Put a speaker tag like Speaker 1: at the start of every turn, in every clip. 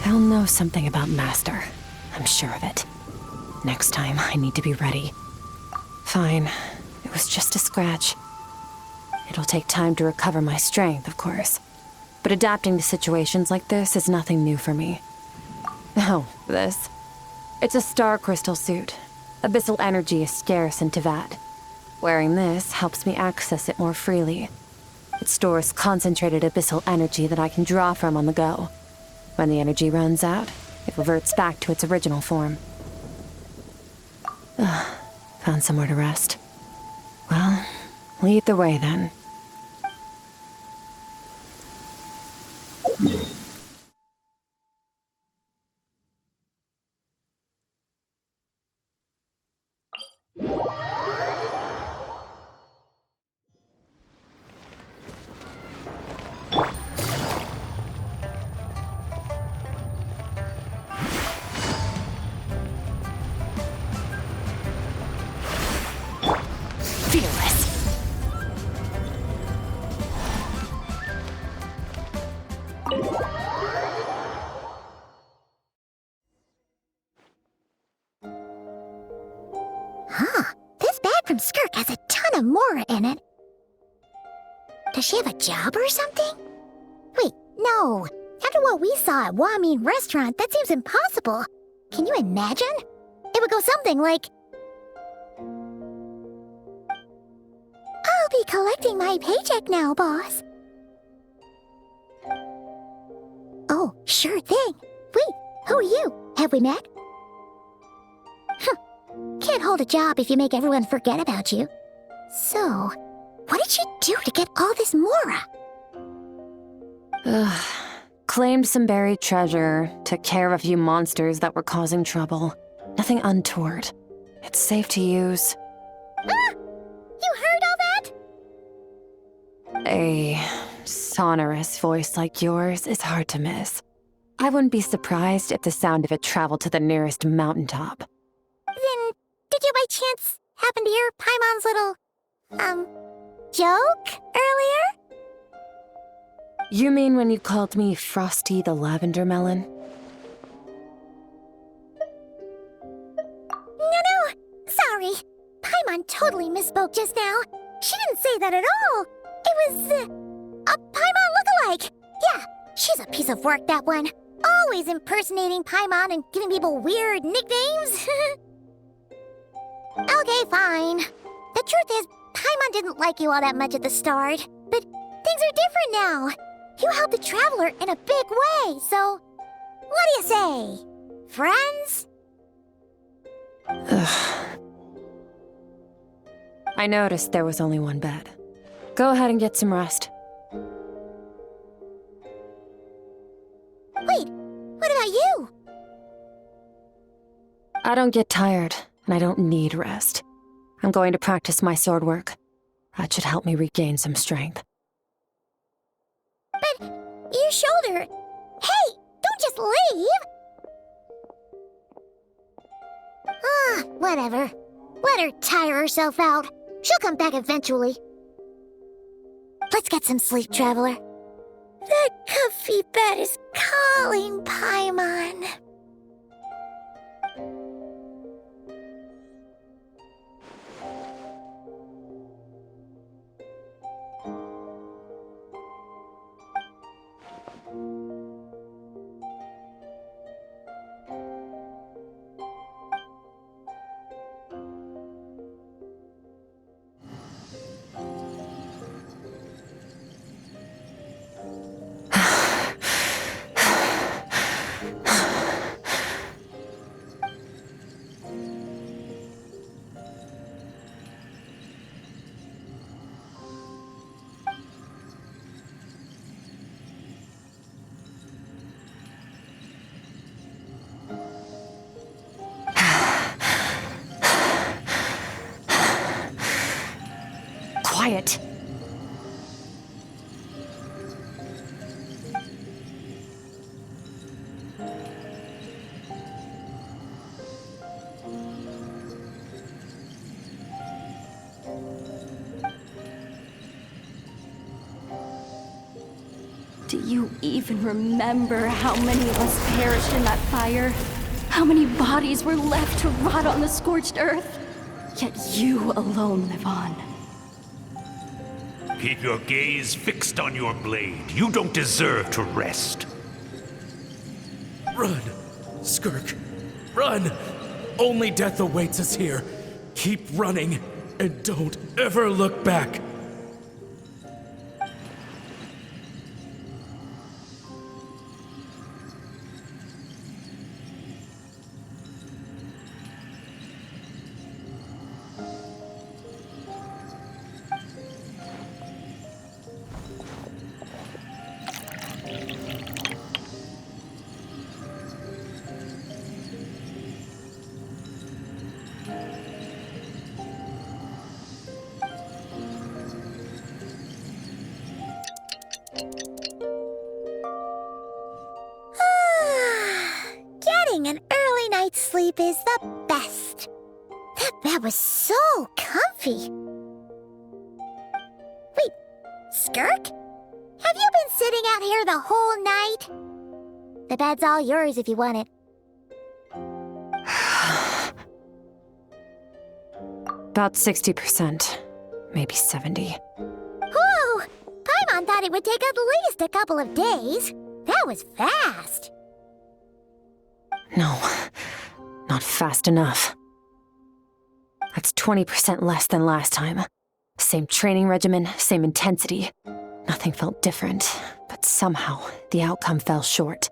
Speaker 1: They'll know something about Master. I'm sure of it. Next time, I need to be ready. Fine. It was just a scratch. It'll take time to recover my strength, of course. But adapting to situations like this is nothing new for me. Oh, this. It's a star crystal suit. Abyssal energy is scarce in Tevat. Wearing this helps me access it more freely. It stores concentrated abyssal energy that I can draw from on the go. When the energy runs out, it reverts back to its original form. Found somewhere to rest. Well, lead the way then. Fearless.
Speaker 2: Huh. This bag from Skirk has a ton of Mora in it. Does she have a job or something? Wait, no. After what we saw at Wamin Restaurant, that seems impossible. Can you imagine? It would go something like... I'll be collecting my paycheck now, boss. Oh, sure thing. Wait, who are you? Have we met? Can't hold a job if you make everyone forget about you. So, what did she do to get all this Mora?
Speaker 1: Claimed some buried treasure, took care of a few monsters that were causing trouble. Nothing untoward. It's safe to use.
Speaker 2: Ah! You heard all that?
Speaker 1: A sonorous voice like yours is hard to miss. I wouldn't be surprised if the sound of it traveled to the nearest mountaintop.
Speaker 2: Then, did you by chance happen to hear Paimon's little, joke earlier?
Speaker 1: You mean when you called me Frosty the Lavender Melon?
Speaker 2: No, sorry. Paimon totally misspoke just now. She didn't say that at all. It was, a Paimon lookalike. Yeah, she's a piece of work, that one. Always impersonating Paimon and giving people weird nicknames. Okay, fine. The truth is, Paimon didn't like you all that much at the start. But things are different now. You helped the Traveler in a big way, so... What do you say? Friends?
Speaker 1: I noticed there was only one bed. Go ahead and get some rest.
Speaker 2: Wait, what about you?
Speaker 1: I don't get tired, and I don't need rest. I'm going to practice my sword work. That should help me regain some strength.
Speaker 2: But your shoulder... Hey, don't just leave! Whatever. Let her tire herself out. She'll come back eventually. Let's get some sleep, Traveler. That comfy bed is calling, Paimon.
Speaker 1: Quiet. Do
Speaker 3: you even remember how many of us perished in that fire? How many bodies were left to rot on the scorched earth? Yet you alone live on.
Speaker 4: Keep your gaze fixed on your blade. You don't deserve to rest.
Speaker 5: Run, Skirk. Run! Only death awaits us here. Keep running, and don't ever look back.
Speaker 2: Getting an early night's sleep is the best. That bed was so comfy. Wait, Skirk? Have you been sitting out here the whole night? The bed's all yours if you want it.
Speaker 1: About 60%, maybe 70.
Speaker 2: Whew! Paimon thought it would take at least a couple of days. That was fast.
Speaker 1: No, not fast enough. That's 20% less than last time. Same training regimen, same intensity. Nothing felt different, but somehow the outcome fell short.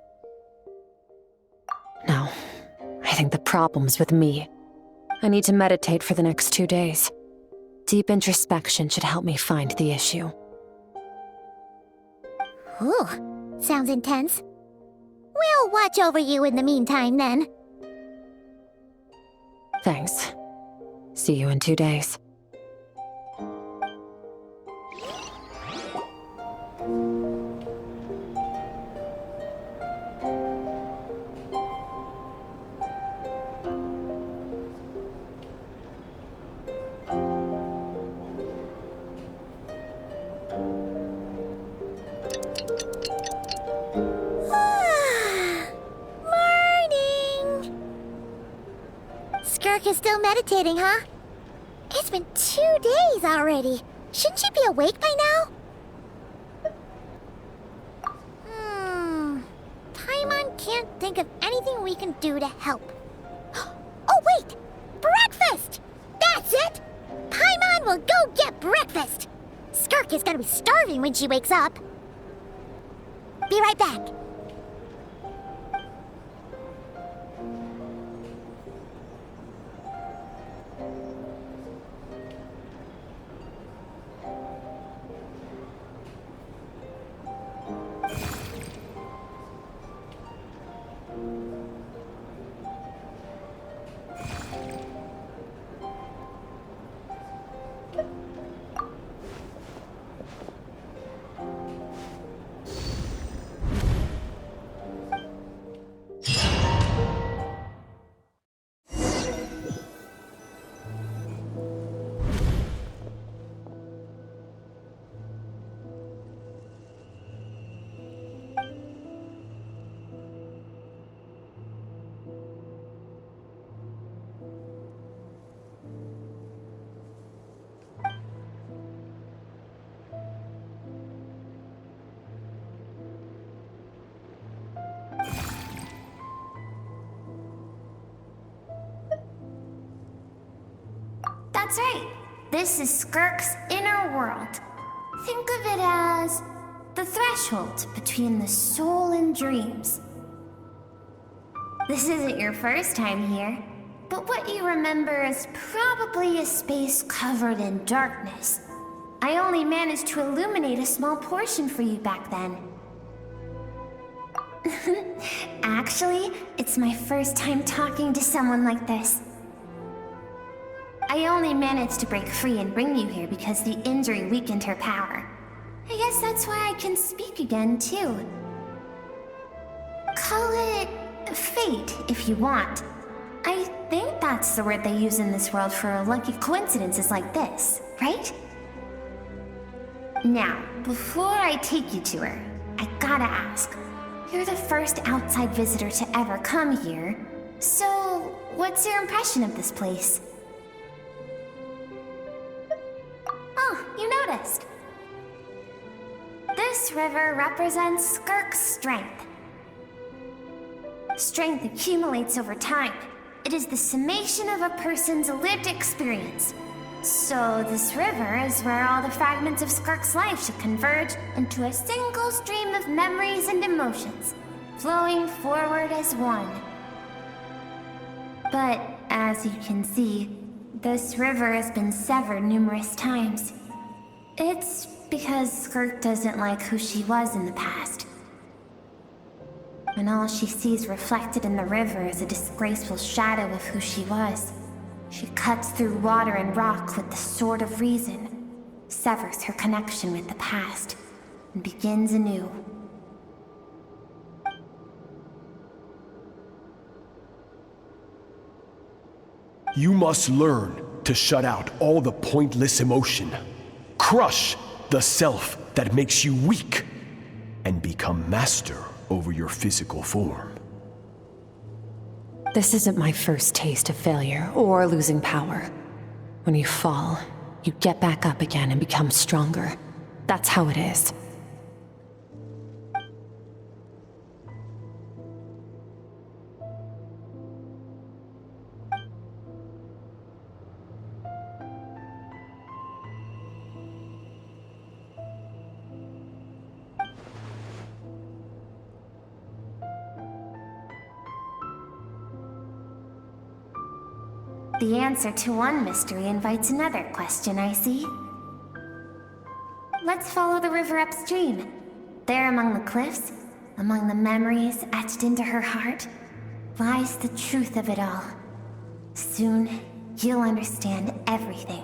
Speaker 1: No, I think the problem's with me. I need to meditate for the next 2 days. Deep introspection should help me find the issue.
Speaker 2: Ooh, sounds intense. We'll watch over you in the meantime, then.
Speaker 1: Thanks. See you in 2 days.
Speaker 2: Skirk is still meditating, huh? It's been 2 days already. Shouldn't she be awake by now? Paimon can't think of anything we can do to help. Oh, wait! Breakfast! That's it! Paimon will go get breakfast! Skirk is gonna be starving when she wakes up. Be right back.
Speaker 6: That's right. This is Skirk's inner world. Think of it as the threshold between the soul and dreams. This isn't your first time here, but what you remember is probably a space covered in darkness. I only managed to illuminate a small portion for you back then. Actually, it's my first time talking to someone like this. I only managed to break free and bring you here because the injury weakened her power. I guess that's why I can speak again, too. Call it fate, if you want. I think that's the word they use in this world for lucky coincidences like this, right? Now, before I take you to her, I gotta ask. You're the first outside visitor to ever come here. So, what's your impression of this place? Oh, you noticed. This river represents Skirk's strength. Strength accumulates over time. It is the summation of a person's lived experience. So this river is where all the fragments of Skirk's life should converge into a single stream of memories and emotions, flowing forward as one. But as you can see, this river has been severed numerous times. It's because Skirk doesn't like who she was in the past. And all she sees reflected in the river is a disgraceful shadow of who she was. She cuts through water and rock with the sword of reason, severs her connection with the past, and begins anew.
Speaker 7: You must learn to shut out all the pointless emotion. Crush the self that makes you weak, and become master over your physical form.
Speaker 1: This isn't my first taste of failure or losing power. When you fall, you get back up again and become stronger. That's how it is.
Speaker 6: The answer to one mystery invites another question, I see. Let's follow the river upstream. There among the cliffs, among the memories etched into her heart, lies the truth of it all. Soon, you'll understand everything.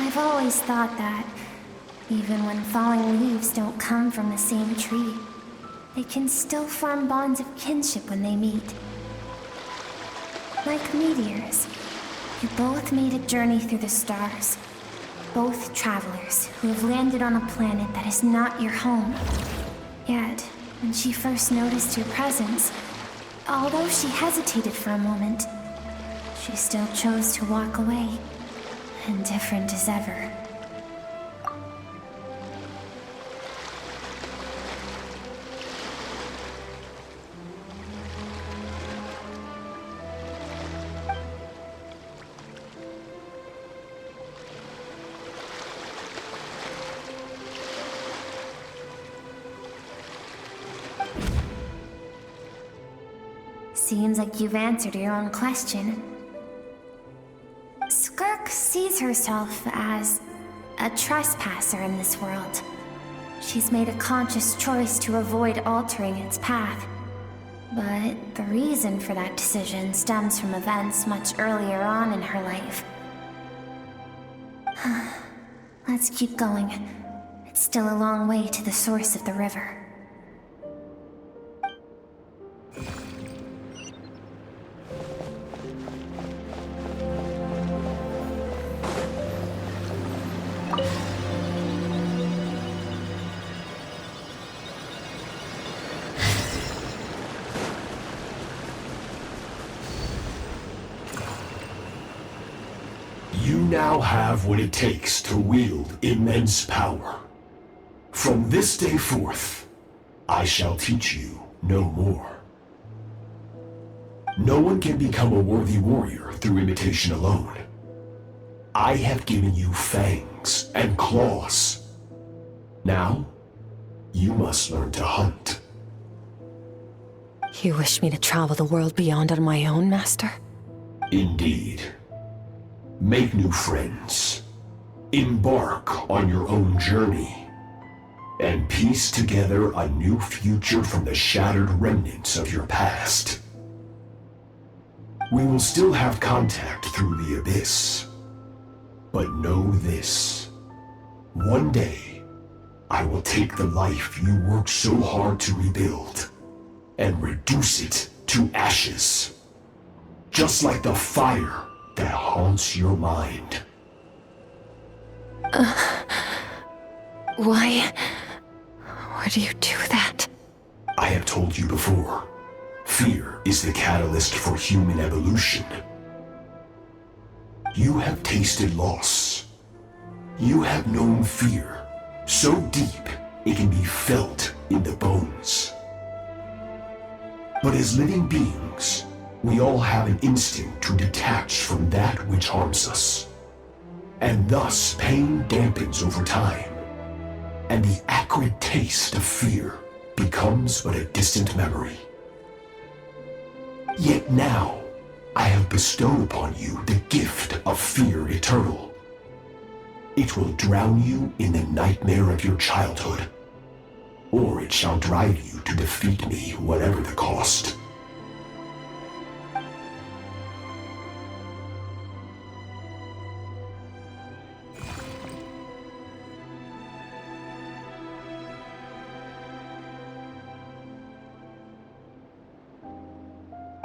Speaker 6: I've always thought that, even when falling leaves don't come from the same tree, they can still form bonds of kinship when they meet. Like meteors, you both made a journey through the stars. Both travelers who have landed on a planet that is not your home. Yet, when she first noticed your presence, although she hesitated for a moment, she still chose to walk away. Indifferent as ever. Seems like you've answered your own question. Skirk sees herself as a trespasser in this world. She's made a conscious choice to avoid altering its path. But the reason for that decision stems from events much earlier on in her life. Let's keep going. It's still a long way to the source of the river.
Speaker 7: You now have what it takes to wield immense power. From this day forth, I shall teach you no more. No one can become a worthy warrior through imitation alone. I have given you fangs and claws. Now, you must learn to hunt.
Speaker 1: You wish me to travel the world beyond on my own, Master?
Speaker 7: Indeed. Make new friends. Embark on your own journey. And piece together a new future from the shattered remnants of your past. We will still have contact through the abyss. But know this. One day, I will take the life you worked so hard to rebuild and reduce it to ashes. Just like the fire that haunts your mind.
Speaker 1: Why do you do that?
Speaker 7: I have told you before, fear is the catalyst for human evolution. You have tasted loss. You have known fear so deep it can be felt in the bones. But as living beings, we all have an instinct to detach from that which harms us. And thus pain dampens over time, and the acrid taste of fear becomes but a distant memory. Yet now, I have bestowed upon you the gift of fear eternal. It will drown you in the nightmare of your childhood, or it shall drive you to defeat me, whatever the cost.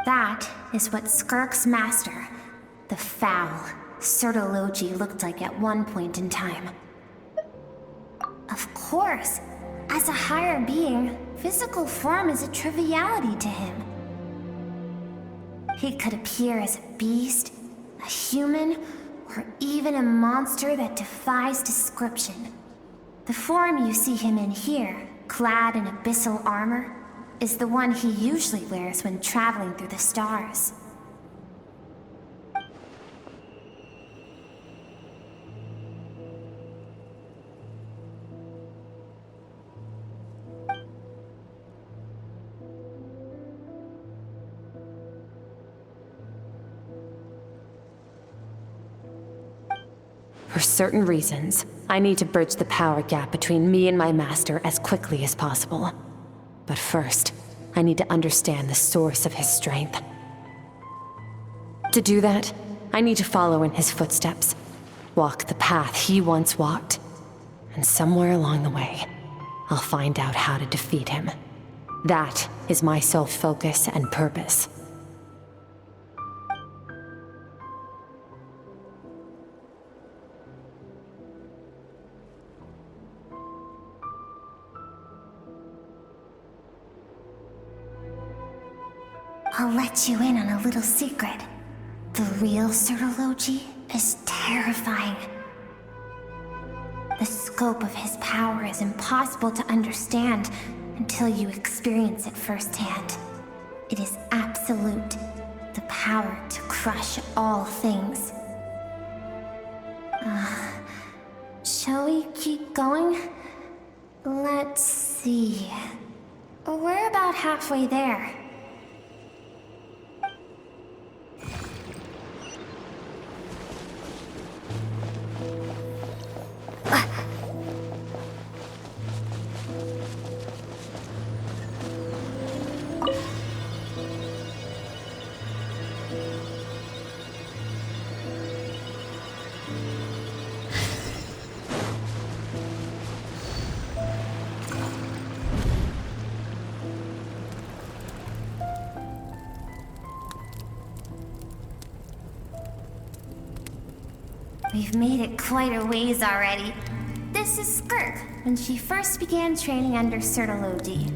Speaker 6: That is what Skirk's master, the foul Sertologi, looked like at one point in time. Of course, as a higher being, physical form is a triviality to him. He could appear as a beast, a human, or even a monster that defies description. The form you see him in here, clad in abyssal armor, is the one he usually wears when traveling through the stars.
Speaker 1: For certain reasons, I need to bridge the power gap between me and my master as quickly as possible. But first, I need to understand the source of his strength. To do that, I need to follow in his footsteps, walk the path he once walked, and somewhere along the way, I'll find out how to defeat him. That is my sole focus and purpose.
Speaker 6: I'll let you in on a little secret. The real Sertologi is terrifying. The scope of his power is impossible to understand until you experience it firsthand. It is absolute, the power to crush all things. Shall we keep going? Let's see. We're about halfway there. We've made it quite a ways already. This is Skirk, when she first began training under Sertologi.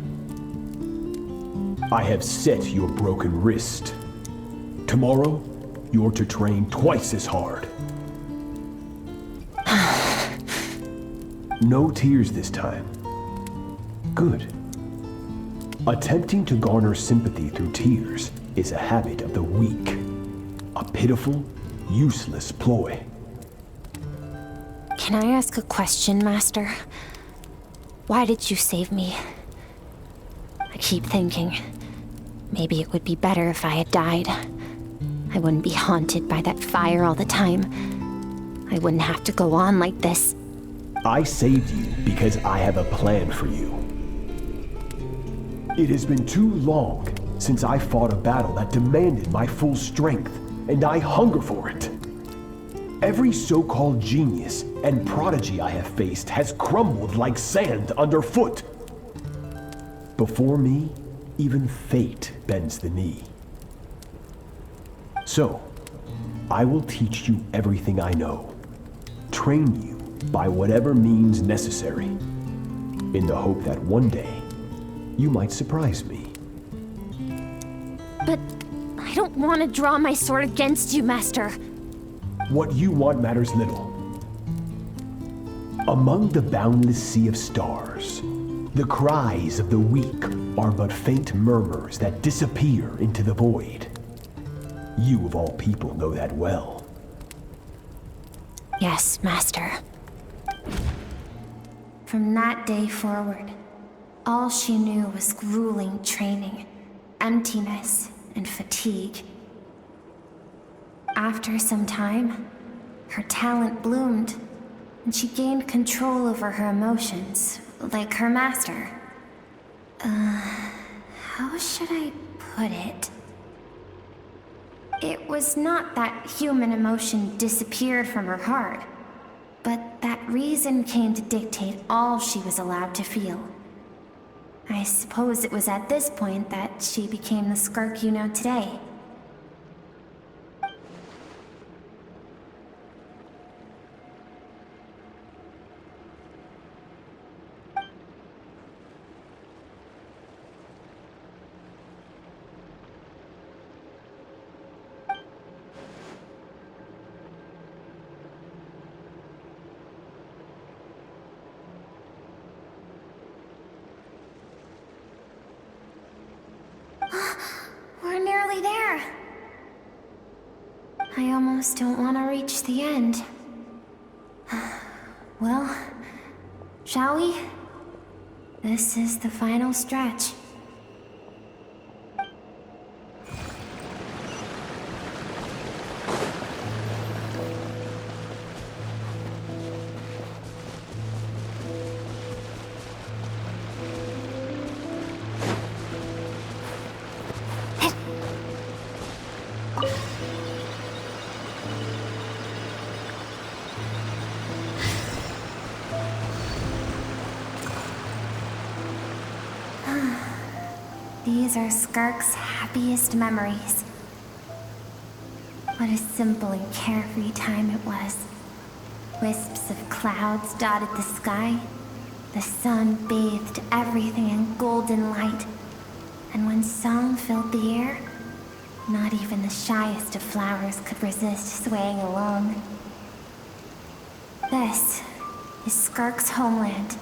Speaker 7: I have set your broken wrist. Tomorrow, you're to train twice as hard. No tears this time. Good. Attempting to garner sympathy through tears is a habit of the weak. A pitiful, useless ploy.
Speaker 1: Can I ask a question, Master? Why did you save me? I keep thinking, maybe it would be better if I had died. I wouldn't be haunted by that fire all the time. I wouldn't have to go on like this.
Speaker 7: I saved you because I have a plan for you. It has been too long since I fought a battle that demanded my full strength, and I hunger for it. Every so-called genius and prodigy I have faced has crumbled like sand underfoot. Before me, even fate bends the knee. So, I will teach you everything I know, train you by whatever means necessary, in the hope that one day, you might surprise me.
Speaker 1: But I don't want to draw my sword against you, Master.
Speaker 7: What you want matters little. Among the boundless sea of stars, the cries of the weak are but faint murmurs that disappear into the void. You of all people know that well.
Speaker 1: Yes, Master.
Speaker 6: From that day forward, all she knew was grueling training, emptiness, and fatigue. After some time, her talent bloomed, and she gained control over her emotions, like her master. How should I put it? It was not that human emotion disappeared from her heart, but that reason came to dictate all she was allowed to feel. I suppose it was at this point that she became the Skirk you know today. We're nearly there. I almost don't want to reach the end. Well, shall we? This is the final stretch. These are Skirk's happiest memories. What a simple and carefree time it was. Wisps of clouds dotted the sky. The sun bathed everything in golden light. And when song filled the air, not even the shyest of flowers could resist swaying along. This is Skirk's homeland.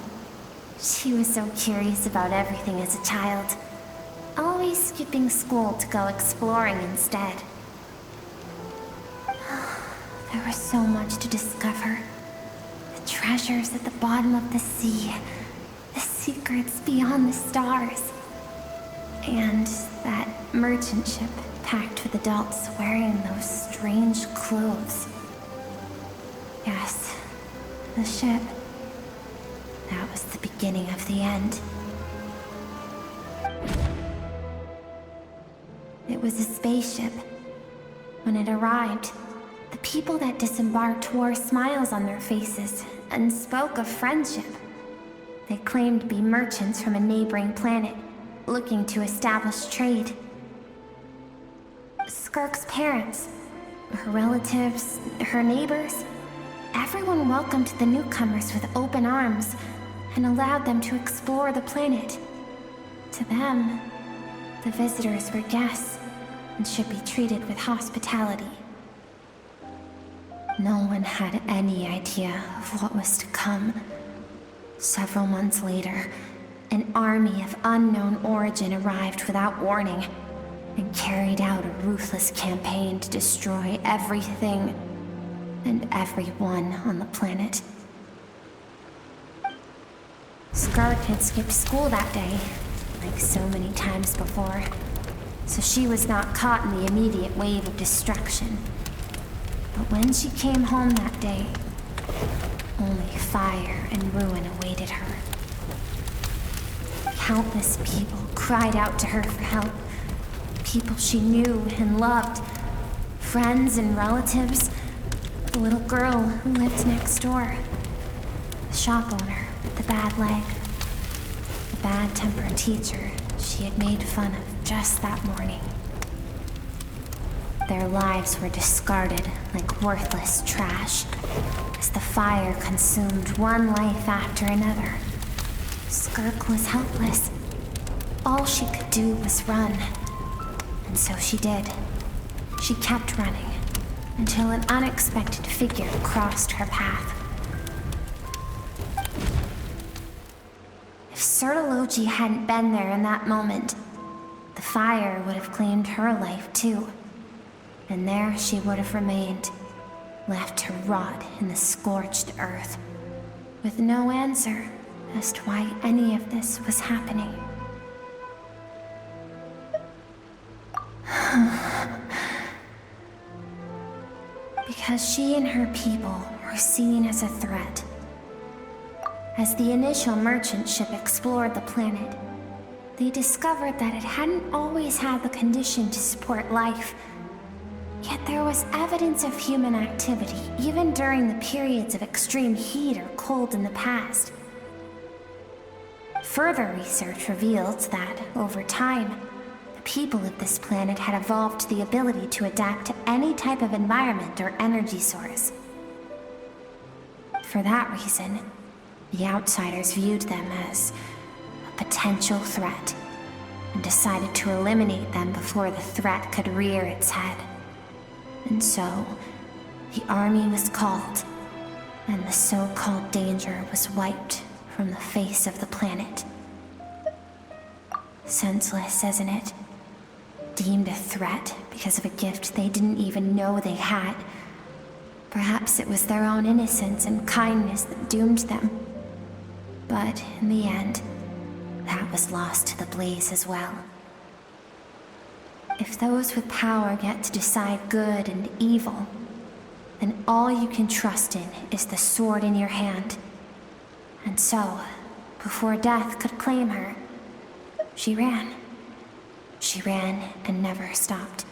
Speaker 6: She was so curious about everything as a child, always skipping school to go exploring instead. There was so much to discover. The treasures at the bottom of the sea, the secrets beyond the stars, and that merchant ship packed with adults wearing those strange clothes. Yes, the ship. That was the beginning of the end. It was a spaceship. When it arrived, the people that disembarked wore smiles on their faces and spoke of friendship. They claimed to be merchants from a neighboring planet, looking to establish trade. Skirk's parents, her relatives, her neighbors, everyone welcomed the newcomers with open arms and allowed them to explore the planet. To them, the visitors were guests and should be treated with hospitality. No one had any idea of what was to come. Several months later, an army of unknown origin arrived without warning and carried out a ruthless campaign to destroy everything and everyone on the planet. Skirk had skipped school that day, like so many times before. so she was not caught in the immediate wave of destruction. But when she came home that day, only fire and ruin awaited her. Countless people cried out to her for help. People she knew and loved. Friends and relatives. The little girl who lived next door. The shop owner with the bad leg. The bad-tempered teacher she had made fun of just that morning. Their lives were discarded like worthless trash as the fire consumed one life after another. Skirk was helpless. All she could do was run. And so she did. She kept running until an unexpected figure crossed her path. If Sertology hadn't been there in that moment, the fire would have claimed her life too. And there she would have remained, left to rot in the scorched earth, with no answer as to why any of this was happening. Because she and her people were seen as a threat. As the initial merchant ship explored the planet, they discovered that it hadn't always had the condition to support life. Yet there was evidence of human activity, even during the periods of extreme heat or cold in the past. Further research revealed that, over time, the people of this planet had evolved the ability to adapt to any type of environment or energy source. For that reason, the outsiders viewed them as a potential threat, and decided to eliminate them before the threat could rear its head. And so, the army was called, and the so-called danger was wiped from the face of the planet. Senseless, isn't it? Deemed a threat because of a gift they didn't even know they had. Perhaps it was their own innocence and kindness that doomed them. But in the end, that was lost to the blaze as well. If those with power get to decide good and evil, then all you can trust in is the sword in your hand. And so, before death could claim her, she ran. She ran and never stopped.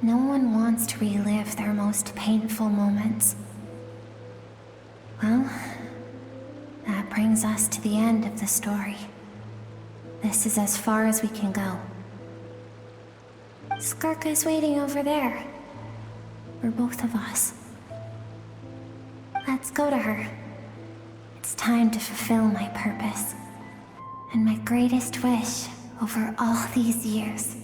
Speaker 6: No one wants to relive their most painful moments. Well, that brings us to the end of the story. This is as far as we can go. Skirk is waiting over there. For both of us. Let's go to her. It's time to fulfill my purpose. And my greatest wish over all these years.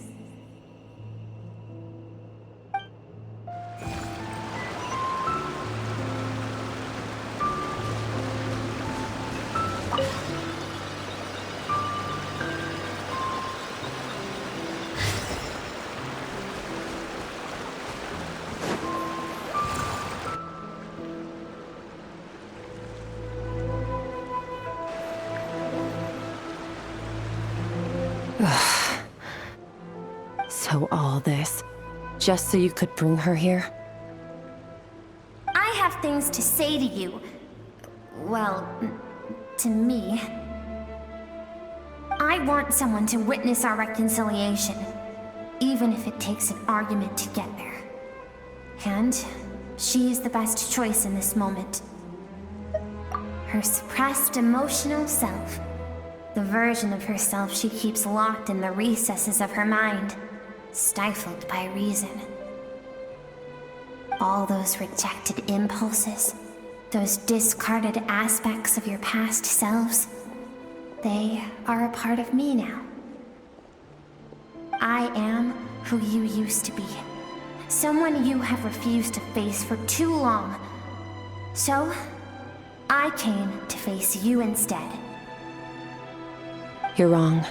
Speaker 1: So all this, just so you could bring her here?
Speaker 6: I have things to say to you. Well, to me. I want someone to witness our reconciliation, even if it takes an argument to get there. And she is the best choice in this moment. Her suppressed emotional self, the version of herself she keeps locked in the recesses of her mind, stifled by reason. All those rejected impulses, those discarded aspects of your past selves, they are a part of me now. I am who you used to be. Someone you have refused to face for too long. So, I came to face you instead.
Speaker 1: You're wrong.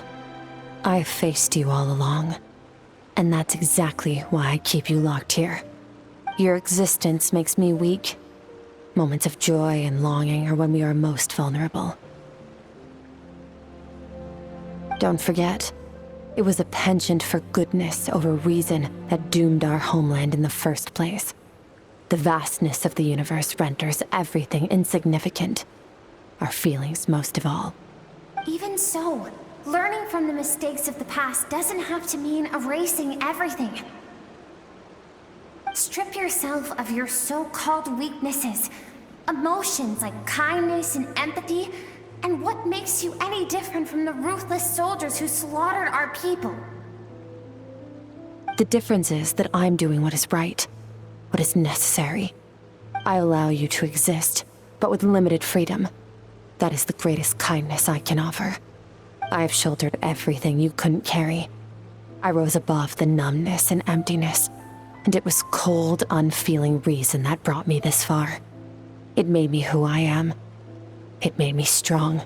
Speaker 1: I've faced you all along. And that's exactly why I keep you locked here. Your existence makes me weak. Moments of joy and longing are when we are most vulnerable. Don't forget, It was a penchant for goodness over reason that doomed our homeland in the first place. The vastness of the universe renders everything insignificant. Our feelings most of all.
Speaker 6: Even so, learning from the mistakes of the past doesn't have to mean erasing everything. Strip yourself of your so-called weaknesses, emotions like kindness and empathy, and what makes you any different from the ruthless soldiers who slaughtered our people?
Speaker 1: The difference is that I'm doing what is right, what is necessary. I allow you to exist, but with limited freedom. That is the greatest kindness I can offer. I have shouldered everything you couldn't carry. I rose above the numbness and emptiness, and it was cold, unfeeling reason that brought me this far. It made me who I am. It made me strong.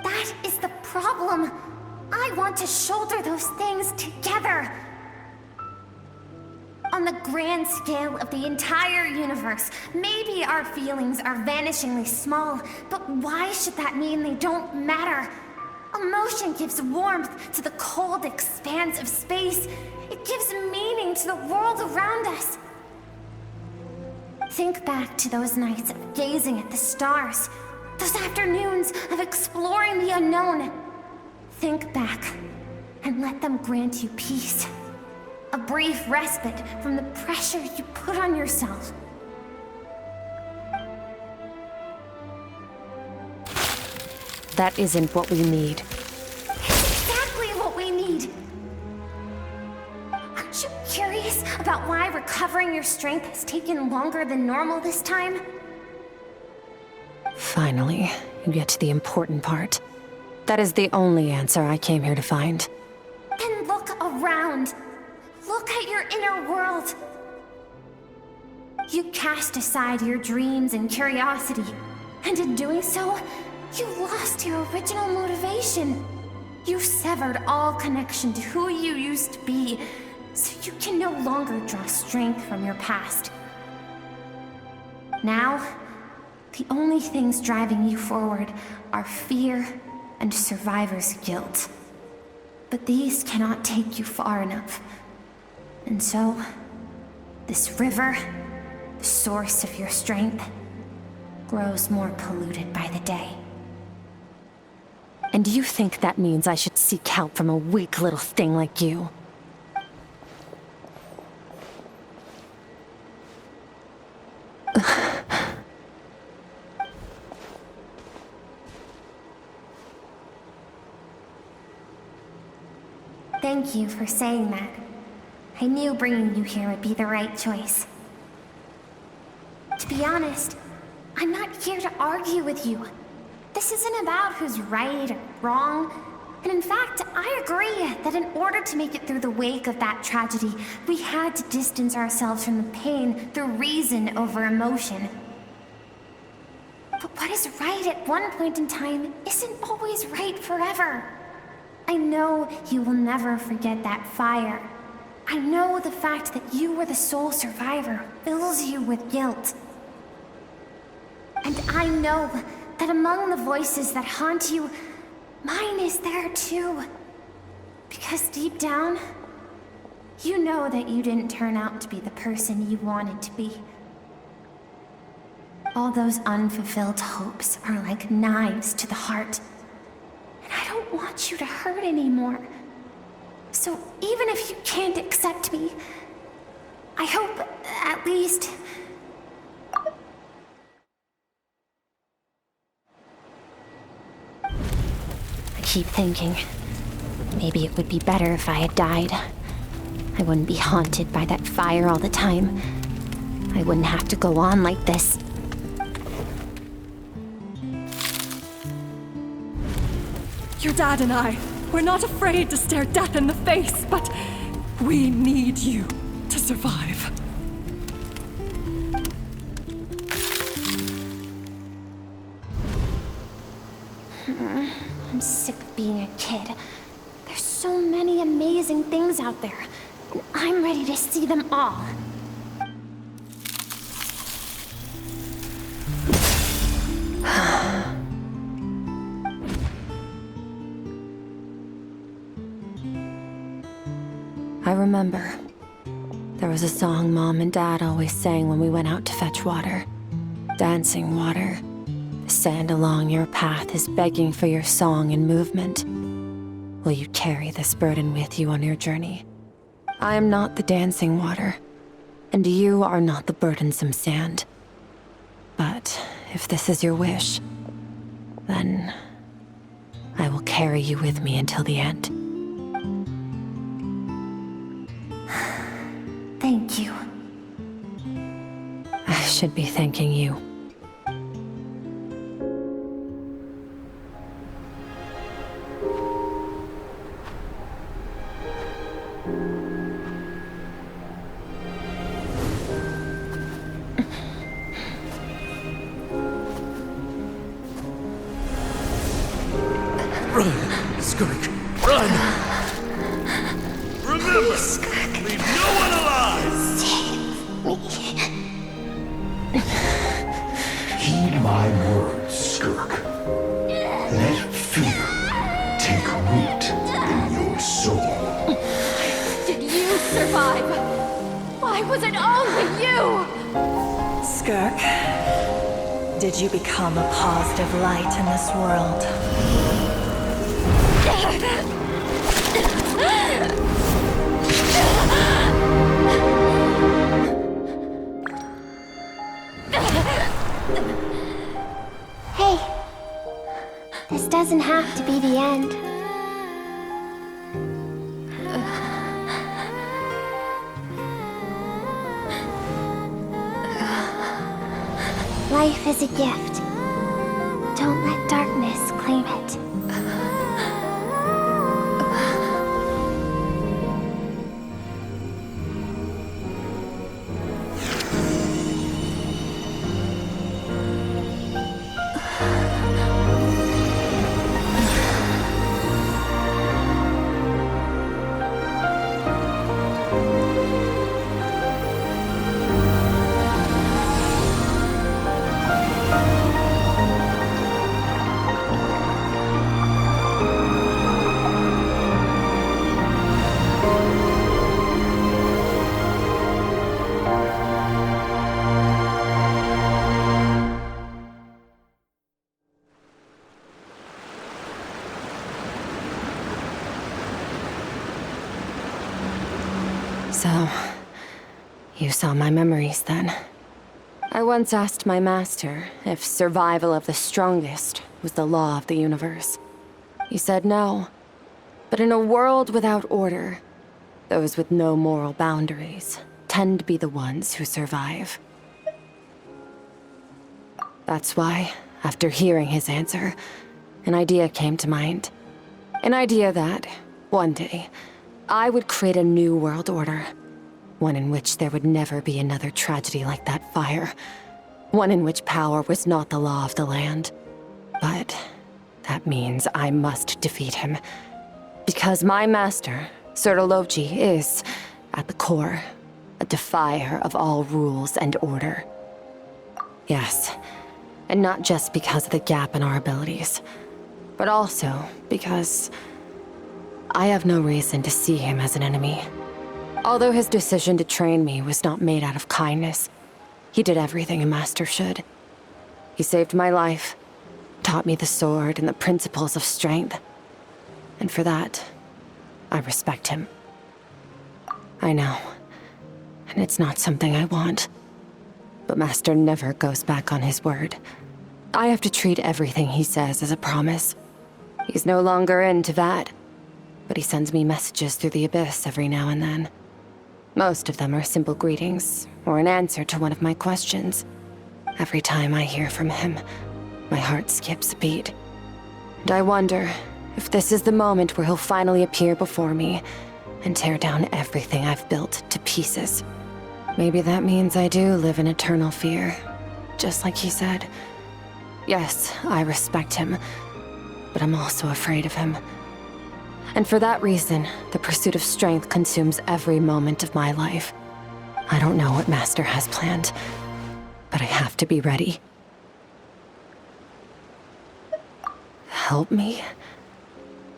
Speaker 6: That is the problem. I want to shoulder those things together. On the grand scale of the entire universe, maybe our feelings are vanishingly small, but why should that mean they don't matter? Emotion gives warmth to the cold expanse of space. It gives meaning to the world around us. Think back to those nights of gazing at the stars, those afternoons of exploring the unknown. Think back and let them grant you peace. A brief respite from the pressure you put on yourself.
Speaker 1: That isn't what we need.
Speaker 6: It's exactly what we need. Aren't you curious about why recovering your strength has taken longer than normal this time?
Speaker 1: Finally, you get to the important part. That is the only answer I came here to find.
Speaker 6: Then look around. Look at your inner world. You cast aside your dreams and curiosity, and in doing so, you lost your original motivation. You severed all connection to who you used to be, so you can no longer draw strength from your past. Now, the only things driving you forward are fear and survivor's guilt. But these cannot take you far enough. And so, this river, the source of your strength, grows more polluted by the day.
Speaker 1: And you think that means I should seek help from a weak little thing like you?
Speaker 6: Thank you for saying that. I knew bringing you here would be the right choice. To be honest, I'm not here to argue with you. This isn't about who's right or wrong. And in fact, I agree that in order to make it through the wake of that tragedy, we had to distance ourselves from the pain through reason over emotion. But what is right at one point in time isn't always right forever. I know you will never forget that fire. I know the fact that you were the sole survivor fills you with guilt. And I know that among the voices that haunt you, mine is there too. Because deep down, you know that you didn't turn out to be the person you wanted to be. All those unfulfilled hopes are like knives to the heart. And I don't want you to hurt anymore. So even if you can't accept me, I hope, at least...
Speaker 1: I keep thinking, maybe it would be better if I had died. I wouldn't be haunted by that fire all the time. I wouldn't have to go on like this.
Speaker 3: Your dad and I, we're not afraid to stare death in the face, but we need you to survive.
Speaker 6: I'm sick of being a kid. There's so many amazing things out there, and I'm ready to see them all.
Speaker 1: I remember. There was a song Mom and Dad always sang when we went out to fetch water. Dancing water. The sand along your path is begging for your song and movement. Will you carry this burden with you on your journey? I am not the dancing water, and you are not the burdensome sand. But if this is your wish, then I will carry you with me until the end.
Speaker 6: Thank you.
Speaker 1: I should be thanking you.
Speaker 5: Run, Skirk, run! Remember, leave no one alive!
Speaker 7: Heed my words, Skirk. Let fear take root in your soul.
Speaker 3: Did you survive? Why was it only you?
Speaker 8: Skirk, did you become a positive light in this world?
Speaker 2: Hey, this doesn't have to be the end. Life is a gift. Don't let darkness claim it.
Speaker 1: So, you saw my memories then. I once asked my master if survival of the strongest was the law of the universe. He said no. But in a world without order, those with no moral boundaries tend to be the ones who survive. That's why, after hearing his answer, an idea came to mind. An idea that, one day, I would create a new world order. One in which there would never be another tragedy like that fire. One in which power was not the law of the land. But that means I must defeat him. Because my master, Sertologi, is, at the core, a defier of all rules and order. Yes, and not just because of the gap in our abilities, but also because I have no reason to see him as an enemy. Although his decision to train me was not made out of kindness, he did everything a master should. He saved my life, taught me the sword and the principles of strength. And for that, I respect him. I know, and it's not something I want. But Master never goes back on his word. I have to treat everything he says as a promise. He's no longer into that, but he sends me messages through the abyss every now and then. Most of them are simple greetings, or an answer to one of my questions. Every time I hear from him, my heart skips a beat. And I wonder if this is the moment where he'll finally appear before me and tear down everything I've built to pieces. Maybe that means I do live in eternal fear, just like he said. Yes, I respect him, but I'm also afraid of him. And for that reason, the pursuit of strength consumes every moment of my life. I don't know what Master has planned, but I have to be ready. Help me?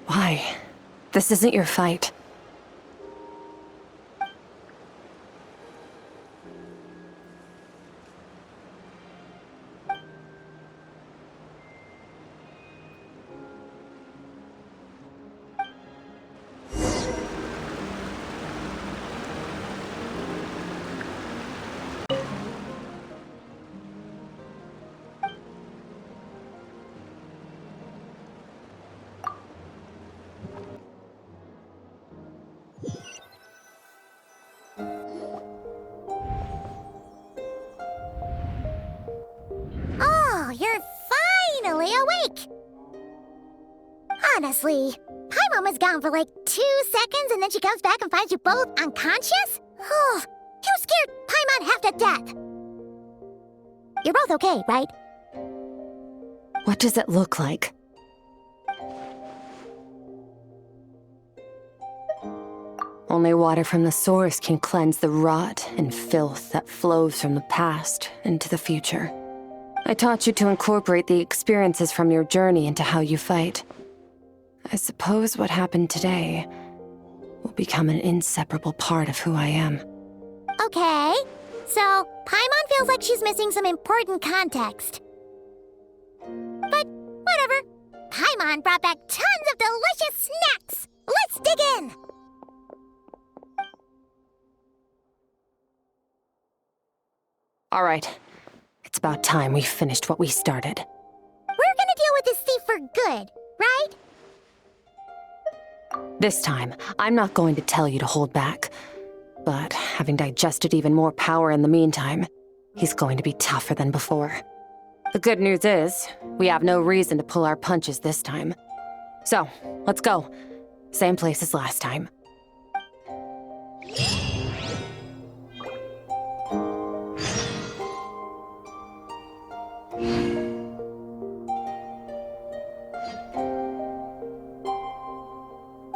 Speaker 1: Why? This isn't your fight.
Speaker 2: Oh, you're finally awake! Honestly, Paimon was gone for like 2 seconds and then she comes back and finds you both unconscious? Oh, you scared Paimon half to death! You're both okay, right?
Speaker 1: What does it look like? Only water from the source can cleanse the rot and filth that flows from the past into the future. I taught you to incorporate the experiences from your journey into how you fight. I suppose what happened today will become an inseparable part of who I am.
Speaker 2: Okay, so Paimon feels like she's missing some important context. But whatever. Paimon brought back tons of delicious snacks! Let's dig in!
Speaker 1: All right, it's about time we finished what we started.
Speaker 2: We're gonna deal with this thief for good, right?
Speaker 1: This time, I'm not going to tell you to hold back. But having digested even more power in the meantime, he's going to be tougher than before. The good news is, we have no reason to pull our punches this time. So, let's go. Same place as last time.